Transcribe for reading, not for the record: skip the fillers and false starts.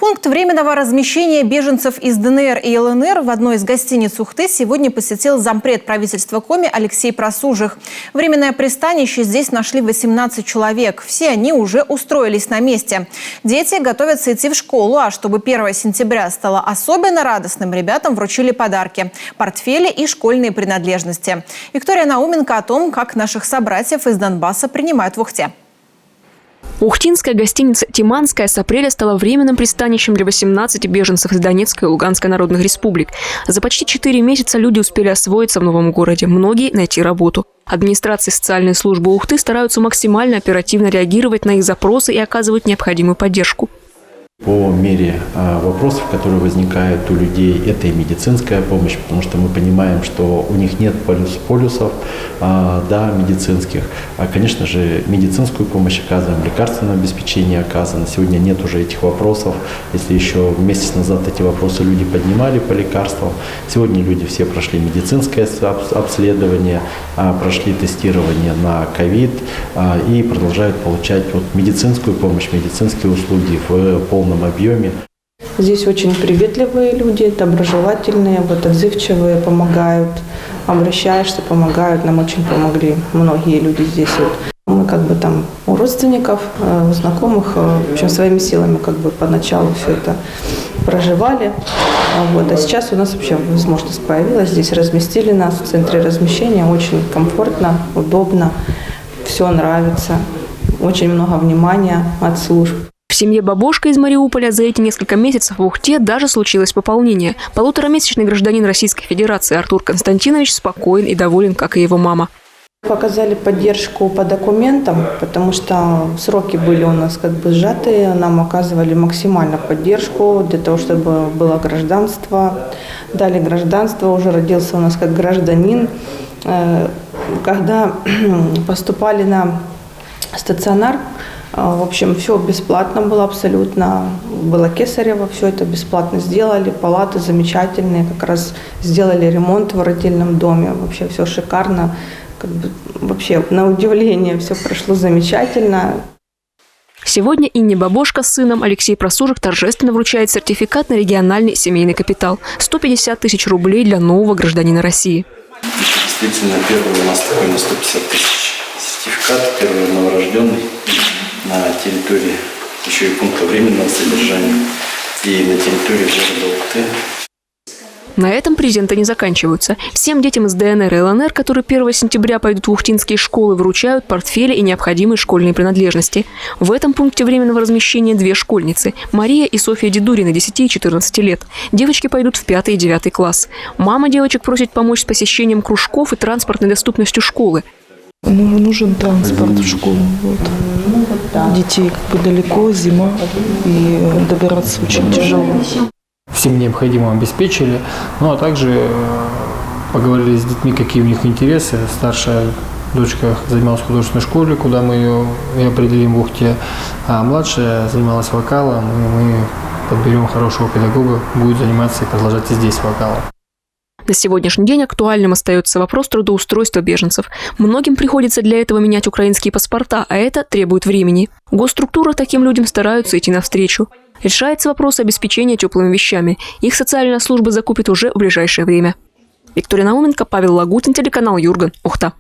Пункт временного размещения беженцев из ДНР и ЛНР в одной из гостиниц Ухты сегодня посетил зампред правительства Коми Алексей Просужих. Временное пристанище здесь нашли 18 человек. Все они уже устроились на месте. Дети готовятся идти в школу, а чтобы 1 сентября стало особенно радостным, ребятам вручили подарки – портфели и школьные принадлежности. Виктория Науменко о том, как наших собратьев из Донбасса принимают в Ухте. Ухтинская гостиница «Тиманская» с апреля стала временным пристанищем для 18 беженцев из Донецкой и Луганской народных республик. За почти 4 месяца люди успели освоиться в новом городе, многие найти работу. Администрация и социальные службы Ухты стараются максимально оперативно реагировать на их запросы и оказывать необходимую поддержку. По мере вопросов, которые возникают у людей, это и медицинская помощь, потому что мы понимаем, что у них нет полюсов медицинских. Конечно же, медицинскую помощь оказываем, лекарственное обеспечение оказано. Сегодня нет уже этих вопросов. Если еще месяц назад эти вопросы люди поднимали по лекарствам, сегодня люди все прошли медицинское обследование, прошли тестирование на ковид и продолжают получать медицинскую помощь, медицинские услуги в полном объеме. Здесь очень приветливые люди, доброжелательные, отзывчивые, помогают. Обращаешься, помогают. Нам очень помогли многие люди здесь. Мы там у родственников, у знакомых, в общем, своими силами поначалу все это проживали. А сейчас у нас вообще возможность появилась. Здесь разместили нас в центре размещения. Очень комфортно, удобно, все нравится. Очень много внимания от служб. В семье Бабошко из Мариуполя за эти несколько месяцев в Ухте даже случилось пополнение. Полуторамесячный гражданин Российской Федерации Артур Константинович спокоен и доволен, как и его мама. Показали поддержку по документам, потому что сроки были у нас сжатые. Нам оказывали максимально поддержку для того, чтобы было гражданство. Дали гражданство, уже родился у нас как гражданин. Когда поступали на стационар, в общем, все бесплатно было абсолютно. Было кесарево, все это бесплатно сделали. Палаты замечательные, как раз сделали ремонт в родильном доме. Вообще все шикарно. Вообще, на удивление, все прошло замечательно. Сегодня Инне Бабошко с сыном Алексей Просужих торжественно вручает сертификат на региональный семейный капитал – 150 тысяч рублей для нового гражданина России. Действительно, первый у нас такой на 150 тысяч сертификат, первый новорожденный на территории еще и пункта временного содержания и на территории города Ухты. На этом презенты не заканчиваются. Всем детям из ДНР и ЛНР, которые 1 сентября пойдут в ухтинские школы, вручают портфели и необходимые школьные принадлежности. В этом пункте временного размещения 2 школьницы – Мария и Софья Дедурины, 10 и 14 лет. Девочки пойдут в 5 и 9 класс. Мама девочек просит помочь с посещением кружков и транспортной доступностью школы. Нужен транспорт в школу. Детей далеко, зима, и добираться очень тяжело. Всем необходимым обеспечили, а также поговорили с детьми, какие у них интересы. Старшая дочка занималась в художественной школе, куда мы ее определим в Ухте, а младшая занималась вокалом, и мы подберем хорошего педагога, будет заниматься и продолжать и здесь вокалом. На сегодняшний день актуальным остается вопрос трудоустройства беженцев. Многим приходится для этого менять украинские паспорта, а это требует времени. Госструктуры таким людям стараются идти навстречу. Решается вопрос обеспечения теплыми вещами. Их социальная служба закупит уже в ближайшее время. Виктория Науменко, Павел Лагутин, телеканал Юрган, Ухта.